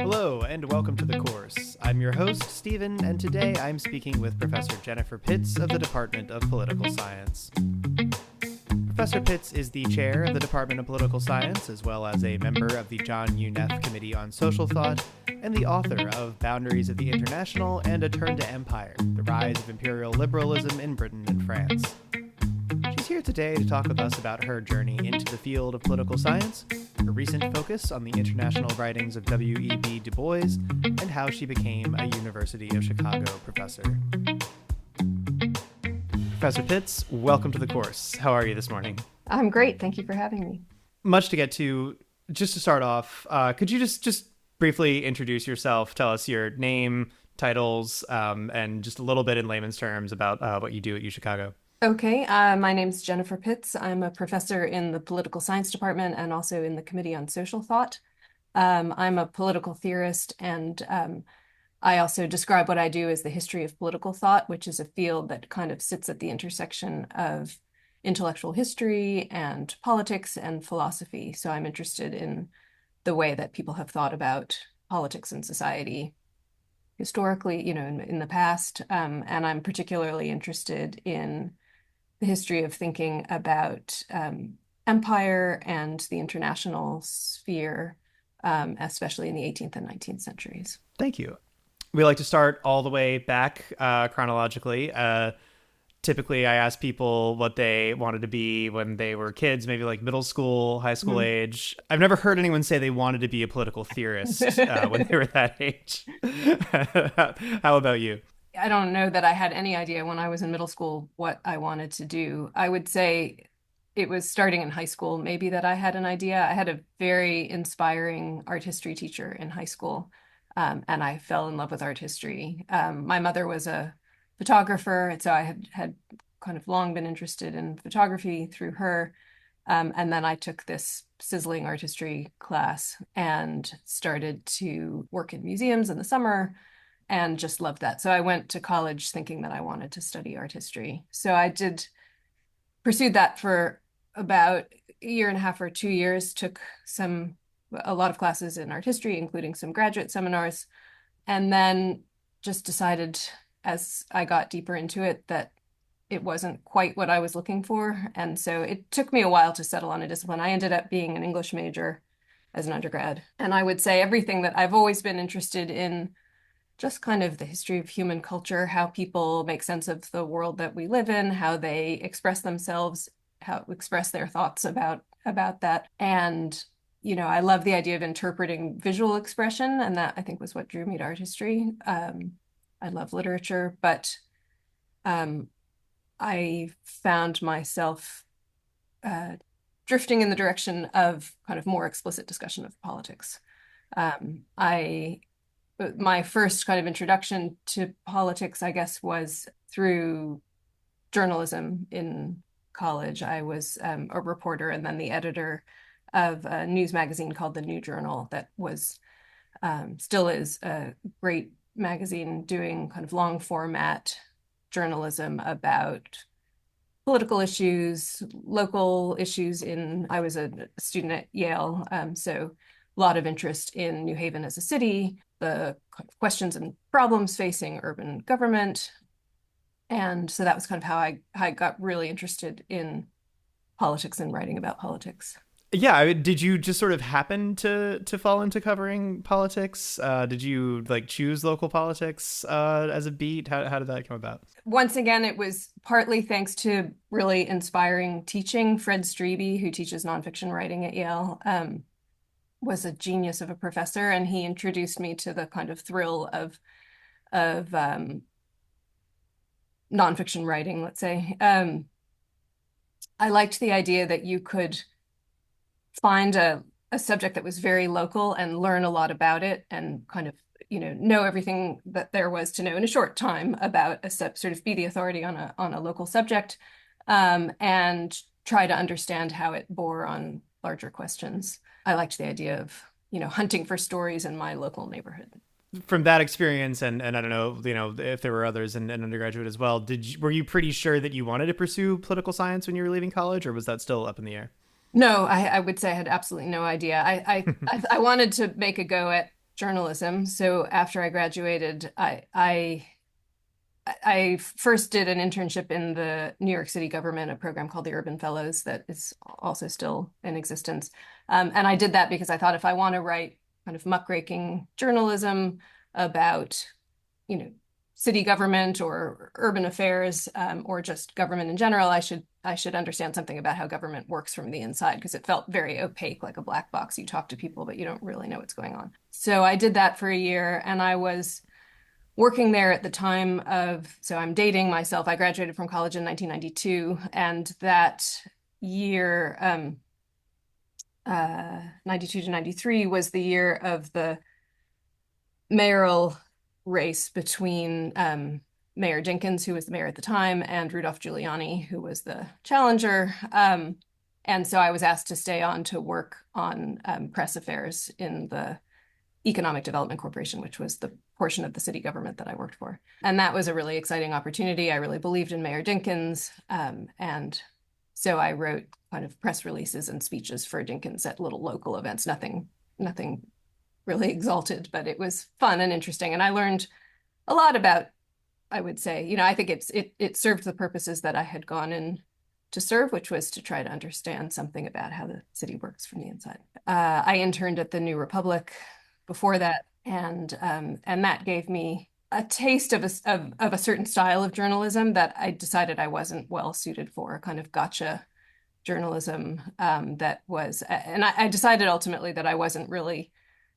Hello, and welcome to the course. I'm your host, Stephen, and today I'm speaking with Professor Jennifer Pitts of the Department of Political Science. Professor Pitts is the chair of the Department of Political Science, as well as a member of the John U. Neff Committee on Social Thought, and the author of Boundaries of the International and A Turn to Empire, The Rise of Imperial Liberalism in Britain and France. She's here today to talk with us about her journey into the field of political science, her recent focus on the international writings of W.E.B. Du Bois, and how she became a University of Chicago professor. Professor Pitts, welcome to the course. How are you this morning? I'm great. Thank you for having me. Much to get to. Just to start off, could you just briefly introduce yourself, tell us your name, titles, and just a little bit in layman's terms about what you do at UChicago? Okay, my name's Jennifer Pitts. I'm a professor in the political science department and also in the Committee on Social Thought. I'm a political theorist, and I also describe what I do as the history of political thought, which is a field that kind of sits at the intersection of intellectual history and politics and philosophy. So I'm interested in the way that people have thought about politics and society historically, in the past. And I'm particularly interested in the history of thinking about empire and the international sphere, especially in the 18th and 19th centuries. Thank you. We like to start all the way back chronologically. Typically, I ask people what they wanted to be when they were kids, maybe like middle school, high school age. I've never heard anyone say they wanted to be a political theorist when they were that age. How about you? I don't know that I had any idea when I was in middle school what I wanted to do. I would say it was starting in high school, maybe, that I had an idea. I had a very inspiring art history teacher in high school, and I fell in love with art history. My mother was a photographer, and so I had kind of long been interested in photography through her. And then I took this sizzling art history class and started to work in museums in the summer and just loved that. So I went to college thinking that I wanted to study art history. So I pursued that for about a year and a half or 2 years, took a lot of classes in art history, including some graduate seminars, and then just decided as I got deeper into it that it wasn't quite what I was looking for. And so it took me a while to settle on a discipline. I ended up being an English major as an undergrad. And I would say everything that I've always been interested in, just kind of the history of human culture, how people make sense of the world that we live in, how they express themselves, how express their thoughts about that. And, I love the idea of interpreting visual expression, and that I think was what drew me to art history. I love literature, but I found myself drifting in the direction of kind of more explicit discussion of politics. My first kind of introduction to politics, I guess, was through journalism in college. I was a reporter and then the editor of a news magazine called The New Journal that was still is a great magazine doing kind of long format journalism about political issues, local issues. I was a student at Yale, so a lot of interest in New Haven as a city, the questions and problems facing urban government. And so that was kind of how I got really interested in politics and writing about politics. Yeah, did you just sort of happen to fall into covering politics? Did you choose local politics as a beat? How did that come about? Once again, it was partly thanks to really inspiring teaching. Fred Strebe, who teaches nonfiction writing at Yale, was a genius of a professor, and he introduced me to the kind of thrill of nonfiction writing, let's say. I liked the idea that you could find a subject that was very local and learn a lot about it and kind of know everything that there was to know in a short time about sort of be the authority on a local subject, and try to understand how it bore on larger questions. I liked the idea of hunting for stories in my local neighborhood. From that experience, and I don't know, if there were others in undergraduate as well, were you pretty sure that you wanted to pursue political science when you were leaving college, or was that still up in the air? No, I would say I had absolutely no idea. I wanted to make a go at journalism. So after I graduated, I first did an internship in the New York City government, a program called the Urban Fellows that is also still in existence. And I did that because I thought if I want to write kind of muckraking journalism about, you know, city government or urban affairs, or just government in general, I should understand something about how government works from the inside because it felt very opaque, like a black box. You talk to people, but you don't really know what's going on. So I did that for a year, and I was working there at the time of, so I'm dating myself. I graduated from college in 1992, and that year, 92 to 93, was the year of the mayoral race between Mayor Dinkins, who was the mayor at the time, and Rudolph Giuliani, who was the challenger. And so I was asked to stay on to work on press affairs in the Economic Development Corporation, which was the portion of the city government that I worked for. And that was a really exciting opportunity. I really believed in Mayor Dinkins. And so I wrote kind of press releases and speeches for Dinkins at little local events, nothing really exalted, but it was fun and interesting. And I learned a lot about, I would say, I think it served the purposes that I had gone in to serve, which was to try to understand something about how the city works from the inside. I interned at the New Republic before that, and that gave me a taste of a certain style of journalism that I decided I wasn't well suited for, kind of gotcha journalism, that was, and I decided ultimately that I wasn't really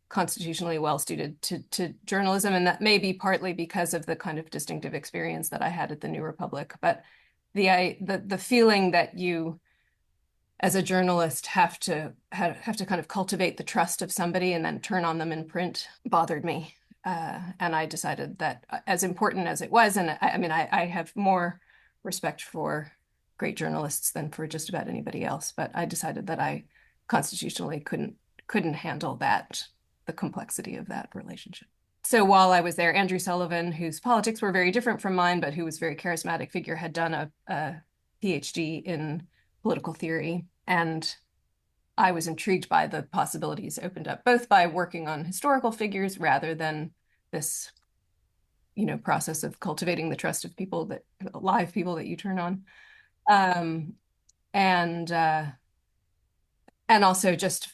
constitutionally well suited to journalism, and that may be partly because of the kind of distinctive experience that I had at the New Republic. But the feeling that you as a journalist have to kind of cultivate the trust of somebody and then turn on them in print bothered me. And I decided that, as important as it was, and I mean, I have more respect for great journalists than for just about anybody else, but I decided that I constitutionally couldn't handle the complexity of that relationship. So while I was there, Andrew Sullivan, whose politics were very different from mine, but who was a very charismatic figure, had done a PhD in political theory. And I was intrigued by the possibilities opened up, both by working on historical figures rather than this, process of cultivating the trust of live people that you turn on. Um, and also just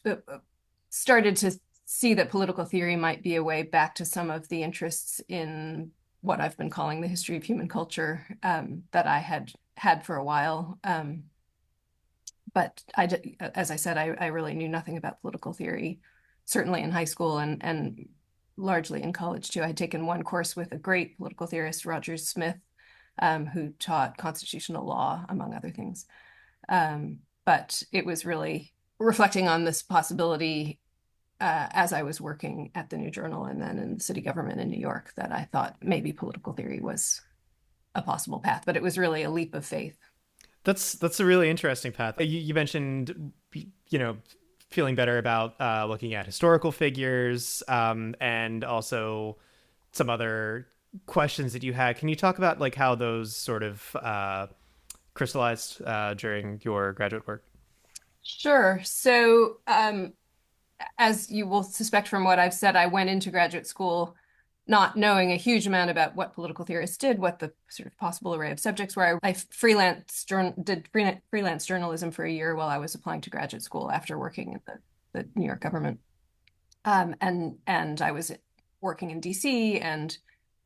started to see that political theory might be a way back to some of the interests in what I've been calling the history of human culture, that I had for a while. But as I said, I really knew nothing about political theory, certainly in high school and largely in college too. I had taken one course with a great political theorist, Roger Smith, who taught constitutional law, among other things. But it was really reflecting on this possibility, as I was working at the New Journal and then in the city government in New York, that I thought maybe political theory was a possible path. But it was really a leap of faith. That's a really interesting path. You mentioned, feeling better about looking at historical figures, and also some other questions that you had. Can you talk about like how those sort of crystallized during your graduate work? Sure. So, as you will suspect from what I've said, I went into graduate school not knowing a huge amount about what political theorists did, what the sort of possible array of subjects were. I did freelance journalism for a year while I was applying to graduate school after working at the New York government. And I was working in DC and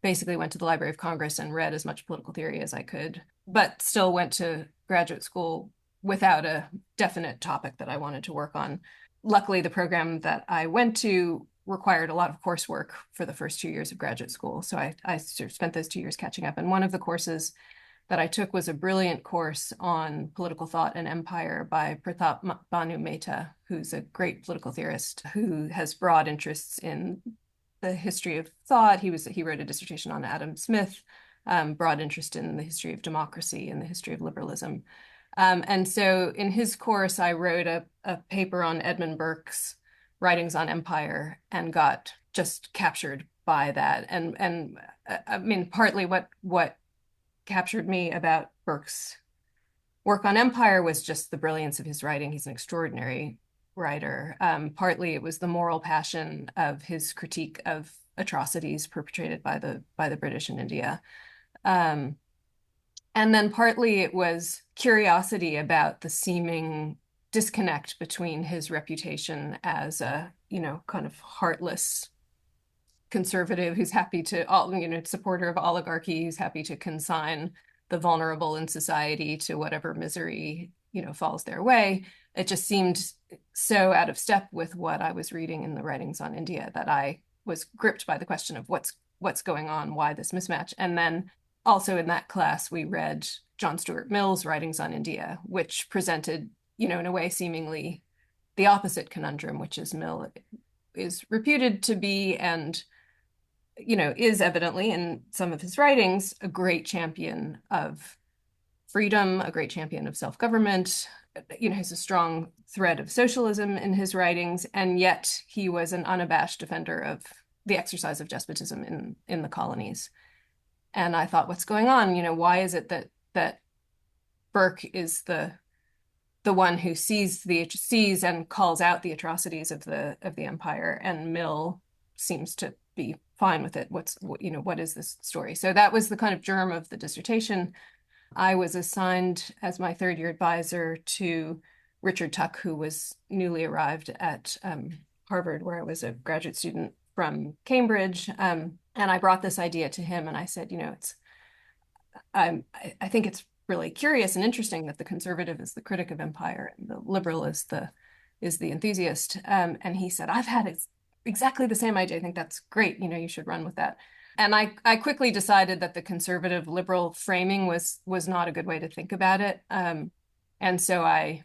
basically went to the Library of Congress and read as much political theory as I could, but still went to graduate school without a definite topic that I wanted to work on. Luckily, the program that I went to required a lot of coursework for the first 2 years of graduate school. So I sort of spent those 2 years catching up. And one of the courses that I took was a brilliant course on political thought and empire by Pratap Banu Mehta, who's a great political theorist who has broad interests in the history of thought. He wrote a dissertation on Adam Smith, broad interest in the history of democracy and the history of liberalism. And so in his course, I wrote a paper on Edmund Burke's writings on empire and got just captured by that. And I mean, partly what captured me about Burke's work on empire was just the brilliance of his writing. He's an extraordinary writer. Partly it was the moral passion of his critique of atrocities perpetrated by the British in India. Um, and then partly it was curiosity about the seeming disconnect between his reputation as a, kind of heartless conservative who's happy to all, supporter of oligarchy, who's happy to consign the vulnerable in society to whatever misery, falls their way. It just seemed so out of step with what I was reading in the writings on India that I was gripped by the question of what's going on, why this mismatch. And then also in that class, we read John Stuart Mill's writings on India, which presented, in a way, seemingly the opposite conundrum, which is Mill is reputed to be and is evidently in some of his writings a great champion of freedom, a great champion of self-government, has a strong thread of socialism in his writings, and yet he was an unabashed defender of the exercise of despotism in the colonies. And I thought, what's going on? Why is it that Burke is the one who sees and calls out the atrocities of the empire, and Mill seems to be fine with it. What is this story? So that was the kind of germ of the dissertation. I was assigned as my third year advisor to Richard Tuck, who was newly arrived at Harvard, where I was a graduate student from Cambridge. And I brought this idea to him, and I said, I think it's really curious and interesting that the conservative is the critic of empire and the liberal is the enthusiast. And he said, I've had exactly the same idea. I think that's great. You should run with that. And I quickly decided that the conservative liberal framing was not a good way to think about it. And so I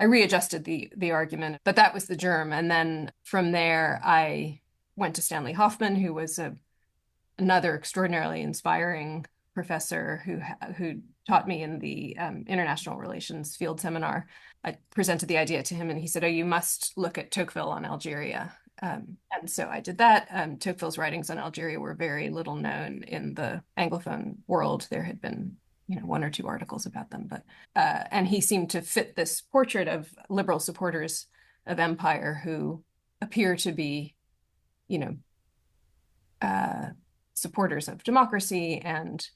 readjusted the argument, but that was the germ. And then from there, I went to Stanley Hoffman, who was another extraordinarily inspiring professor who taught me in the international relations field seminar. I presented the idea to him, and he said, "Oh, you must look at Tocqueville on Algeria." And so I did that. Tocqueville's writings on Algeria were very little known in the Anglophone world. There had been, one or two articles about them, but and he seemed to fit this portrait of liberal supporters of empire who appear to be, supporters of democracy and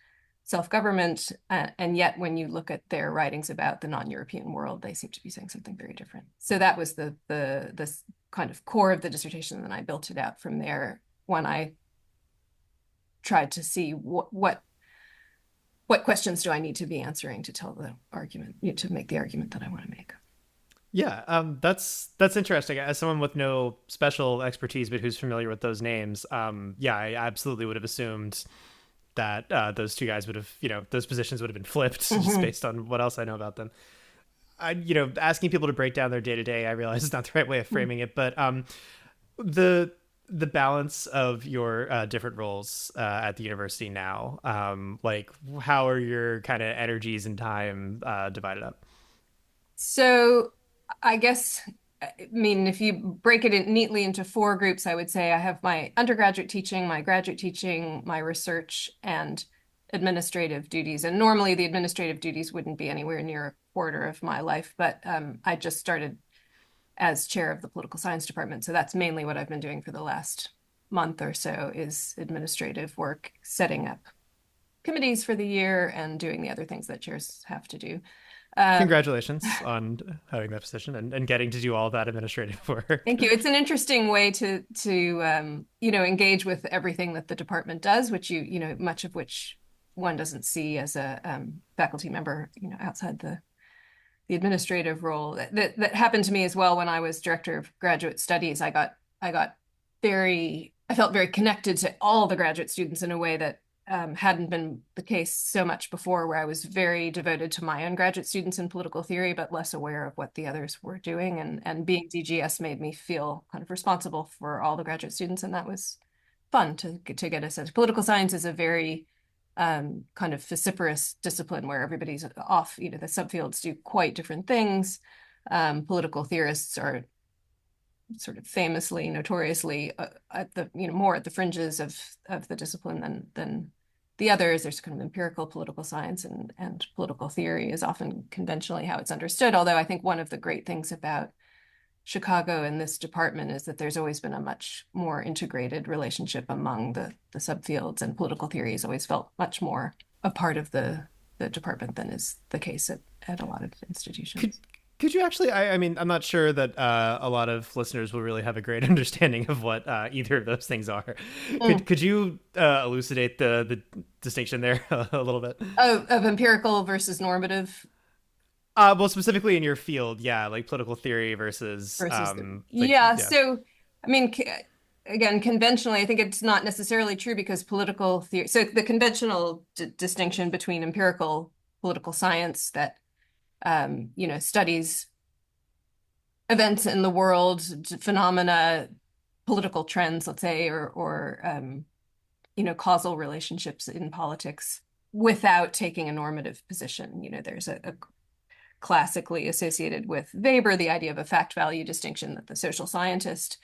self-government, and yet when you look at their writings about the non-European world, they seem to be saying something very different. So that was the kind of core of the dissertation, and then I built it out from there when I tried to see what questions do I need to be answering to tell the argument, to make the argument that I want to make. Yeah, that's interesting. As someone with no special expertise, but who's familiar with those names, yeah, I absolutely would have assumed that those two guys would have, those positions would have been flipped just based on what else I know about them. Asking people to break down their day to day, I realize is not the right way of framing it, but the balance of your different roles at the university now, like how are your kind of energies and time divided up? So I guess, if you break it neatly into four groups, I would say I have my undergraduate teaching, my graduate teaching, my research, and administrative duties. And normally the administrative duties wouldn't be anywhere near a quarter of my life, but I just started as chair of the political science department. So that's mainly what I've been doing for the last month or so is administrative work, setting up committees for the year and doing the other things that chairs have to do. Congratulations on having that position and getting to do all that administrative work. Thank you. It's an interesting way to engage with everything that the department does, which much of which one doesn't see as a faculty member, outside the administrative role. That happened to me as well when I was director of graduate studies. I felt very connected to all the graduate students in a way that hadn't been the case so much before, where I was very devoted to my own graduate students in political theory, but less aware of what the others were doing. And being DGS made me feel kind of responsible for all the graduate students, and that was fun to get a sense. Political science is a very kind of vociferous discipline where everybody's off. The subfields do quite different things. Political theorists are sort of famously, notoriously at the more at the fringes of the discipline than the others. There's kind of empirical political science, and political theory is often conventionally how it's understood. Although I think one of the great things about Chicago and this department is that there's always been a much more integrated relationship among the subfields, and political theory has always felt much more a part of the department than is the case at a lot of Could institutions. could you actually? I mean, I'm not sure that a lot of listeners will really have a great understanding of what either of those things are. Mm. Could you elucidate the distinction there a little bit? Of empirical versus normative Well, specifically in your field, yeah, like political theory versus versus like yeah. yeah. So, I mean, again, conventionally, I think it's not necessarily true because political theory. So the conventional distinction between empirical political science that studies events in the world, phenomena, political trends, let's say, or causal relationships in politics without taking a normative position. There's a classically associated with Weber, the idea of a fact value distinction that the social scientist,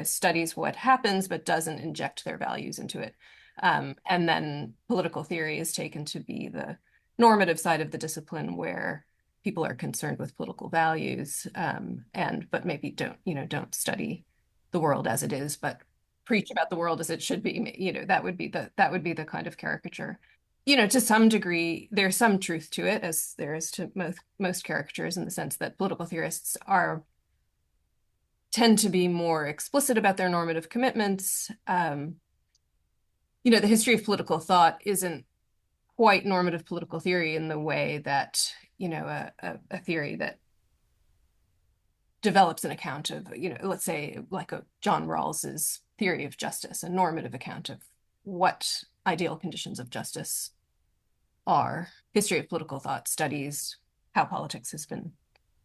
studies what happens but doesn't inject their values into it. And then political theory is taken to be the normative side of the discipline where people are concerned with political values, but maybe don't study the world as it is, but preach about the world as it should be. That would be the kind of caricature. To some degree, there's some truth to it, as there is to most caricatures, in the sense that political theorists tend to be more explicit about their normative commitments. The history of political thought isn't quite normative political theory in the way that, a theory that develops an account of, let's say, like a John Rawls's theory of justice, a normative account of what ideal conditions of justice are. History of political thought studies how politics has been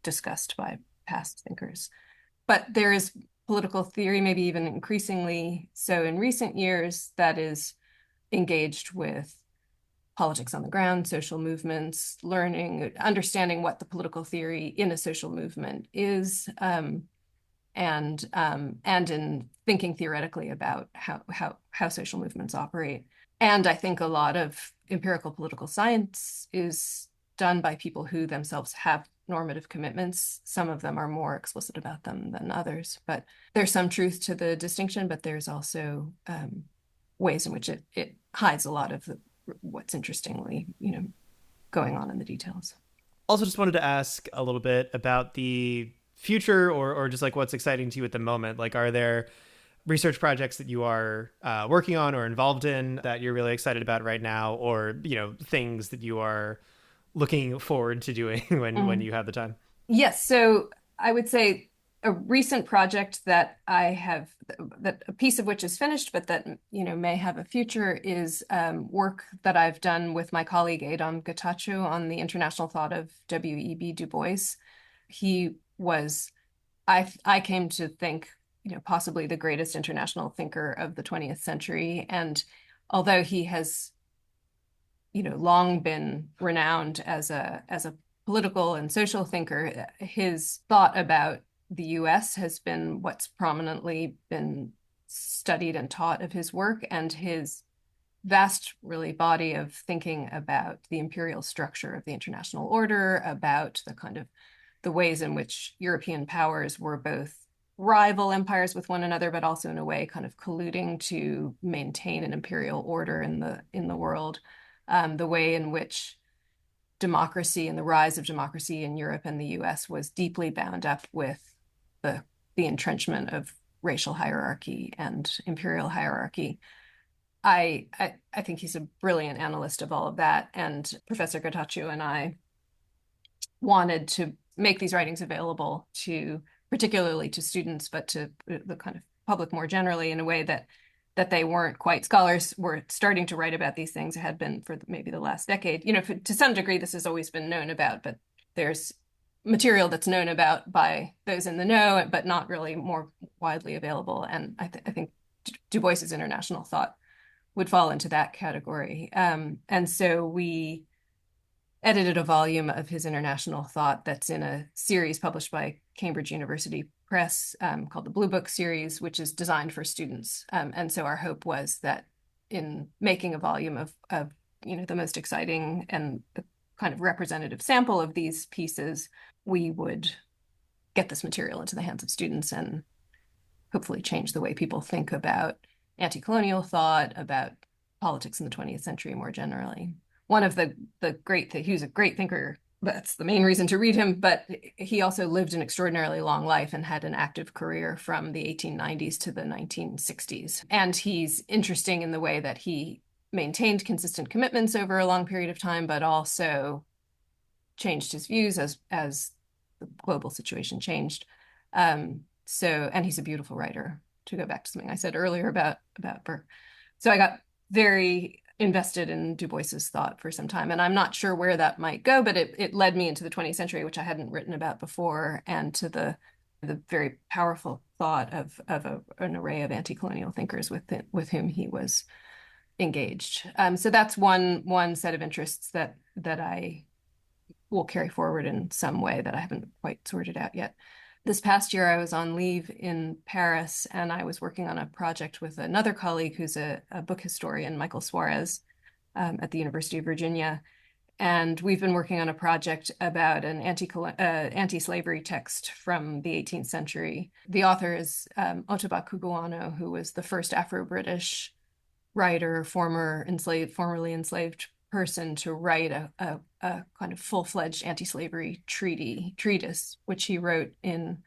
discussed by past thinkers. But there is political theory, maybe even increasingly so in recent years, that is engaged with politics on the ground, social movements, learning, understanding what the political theory in a social movement is, and in thinking theoretically about how social movements operate. And I think a lot of empirical political science is done by people who themselves have normative commitments. Some of them are more explicit about them than others, but there's some truth to the distinction, but there's also ways in which it hides a lot of what's interestingly, going on in the details. Also, just wanted to ask a little bit about the future, or just like what's exciting to you at the moment. Like, are there research projects that you are working on or involved in that you're really excited about right now, or things that you are looking forward to doing when Mhm. you have the time? Yes, so I would say a recent project that I have, that a piece of which is finished, but that may have a future, is work that I've done with my colleague Adam Getachew on the international thought of W.E.B. Du Bois. He was, I came to think, possibly the greatest international thinker of the 20th century, and although he has long been renowned as a political and social thinker, his thought about the US has been what's prominently been studied and taught of his work, and his vast really body of thinking about the imperial structure of the international order, about the kind of the ways in which European powers were both rival empires with one another, but also in a way kind of colluding to maintain an imperial order in the world. The way in which democracy and the rise of democracy in Europe and the US was deeply bound up with the entrenchment of racial hierarchy and imperial hierarchy. I think he's a brilliant analyst of all of that. And Professor Gotaccio and I wanted to make these writings available to, particularly to students, but to the kind of public more generally, in a way that they weren't quite, scholars were starting to write about these things, had been for maybe the last decade. To some degree, this has always been known about, but there's material that's known about by those in the know, but not really more widely available. And I think Du Bois's international thought would fall into that category. And so we edited a volume of his international thought that's in a series published by Cambridge University Press, called the Blue Book series, which is designed for students. And so our hope was that in making a volume of the most exciting and the kind of representative sample of these pieces, we would get this material into the hands of students and hopefully change the way people think about anti-colonial thought, about politics in the 20th century more generally. One of the great he was a great thinker. That's the main reason to read him, but he also lived an extraordinarily long life and had an active career from the 1890s to the 1960s. And he's interesting in the way that he maintained consistent commitments over a long period of time, but also changed his views as the global situation changed. And he's a beautiful writer. To go back to something I said earlier about Burke, so I got very invested in Du Bois's thought for some time, and I'm not sure where that might go, but it led me into the 20th century, which I hadn't written about before, and to the very powerful thought of an array of anti-colonial thinkers with whom he was engaged. So that's one set of interests that I will carry forward in some way that I haven't quite sorted out yet. This past year, I was on leave in Paris, and I was working on a project with another colleague who's a book historian, Michael Suarez, at the University of Virginia. And we've been working on a project about an anti-slavery text from the 18th century. The author is Ottobah Cugoano, who was the first Afro-British writer, formerly enslaved person to write a kind of full-fledged anti-slavery treatise, which he wrote in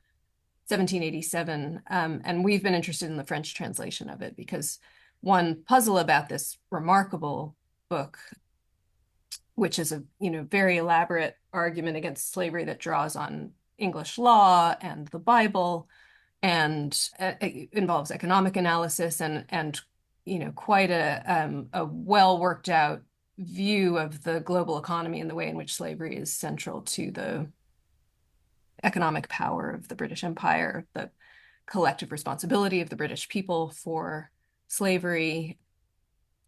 1787. And we've been interested in the French translation of it because one puzzle about this remarkable book, which is a very elaborate argument against slavery that draws on English law and the Bible, and it involves economic analysis and quite a well worked out view of the global economy and the way in which slavery is central to the economic power of the British Empire, the collective responsibility of the British people for slavery.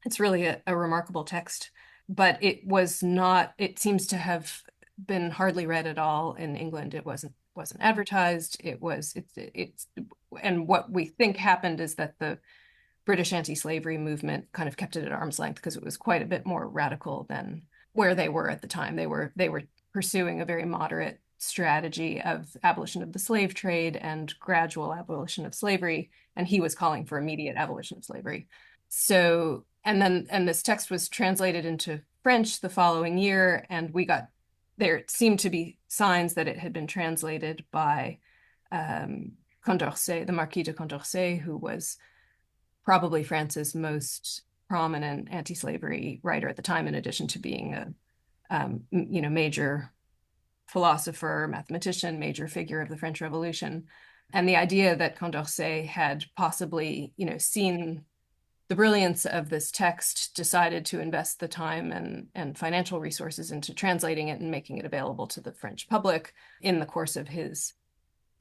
It's really a remarkable text, but it seems to have been hardly read at all in England. It wasn't advertised. And what we think happened is that the British anti-slavery movement kind of kept it at arm's length because it was quite a bit more radical than where they were at the time. They were pursuing a very moderate strategy of abolition of the slave trade and gradual abolition of slavery, and he was calling for immediate abolition of slavery. So, and this text was translated into French the following year, and there seemed to be signs that it had been translated by Condorcet, the Marquis de Condorcet, who was probably France's most prominent anti-slavery writer at the time, in addition to being a major philosopher, mathematician, major figure of the French Revolution. And the idea that Condorcet had possibly, seen the brilliance of this text, decided to invest the time and financial resources into translating it and making it available to the French public in the course of his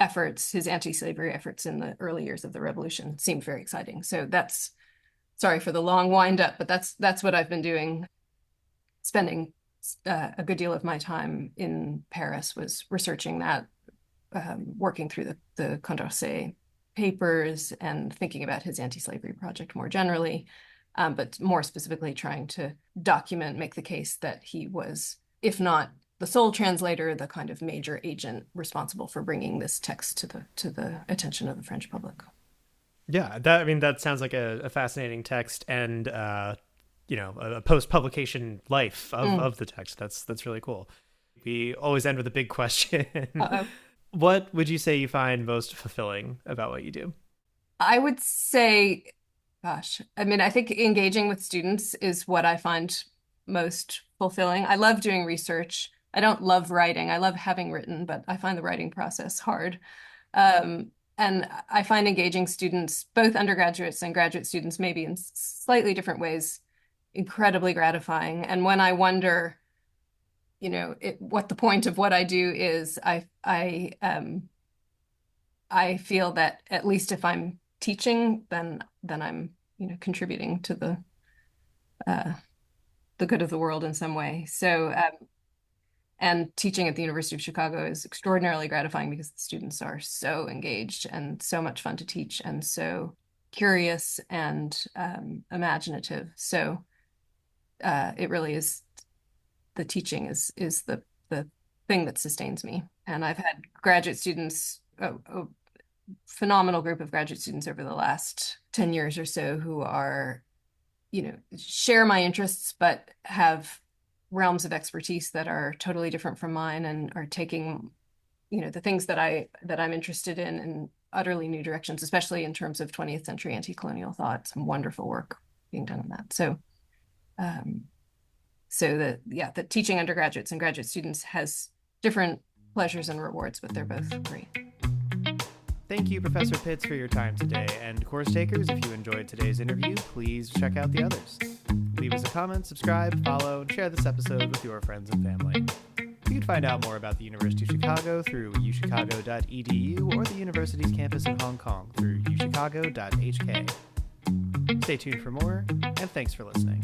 anti-slavery efforts in the early years of the revolution seemed very exciting. So sorry for the long wind up, but that's what I've been doing. Spending a good deal of my time in Paris was researching that, working through the Condorcet papers and thinking about his anti-slavery project more generally, but more specifically trying to make the case that he was, if not the sole translator, the kind of major agent responsible for bringing this text to the attention of the French public. Yeah, that sounds like a fascinating text, and a post-publication life of the text. That's really cool. We always end with a big question. What would you say you find most fulfilling about what you do? I would say, gosh, I think engaging with students is what I find most fulfilling. I love doing research. I don't love writing. I love having written, but I find the writing process hard. And I find engaging students, both undergraduates and graduate students, maybe in slightly different ways, incredibly gratifying. And when I wonder, what the point of what I do is, I feel that at least if I'm teaching, then I'm contributing to the good of the world in some way. So and teaching at the University of Chicago is extraordinarily gratifying because the students are so engaged and so much fun to teach and so curious and imaginative. So it really is, the teaching is the thing that sustains me. And I've had graduate students, a phenomenal group of graduate students over the last 10 years or so who are, share my interests, but have realms of expertise that are totally different from mine and are taking, the things that I'm interested in utterly new directions, especially in terms of 20th century anti-colonial thought. Some wonderful work being done on that. Um, the teaching undergraduates and graduate students has different pleasures and rewards, but they're both great. Thank you, Professor Pitts, for your time today. And course takers, if you enjoyed today's interview, please check out the others. Leave us a comment, subscribe, follow, and share this episode with your friends and family. You can find out more about the University of Chicago through uchicago.edu or the university's campus in Hong Kong through uchicago.hk. Stay tuned for more, and thanks for listening.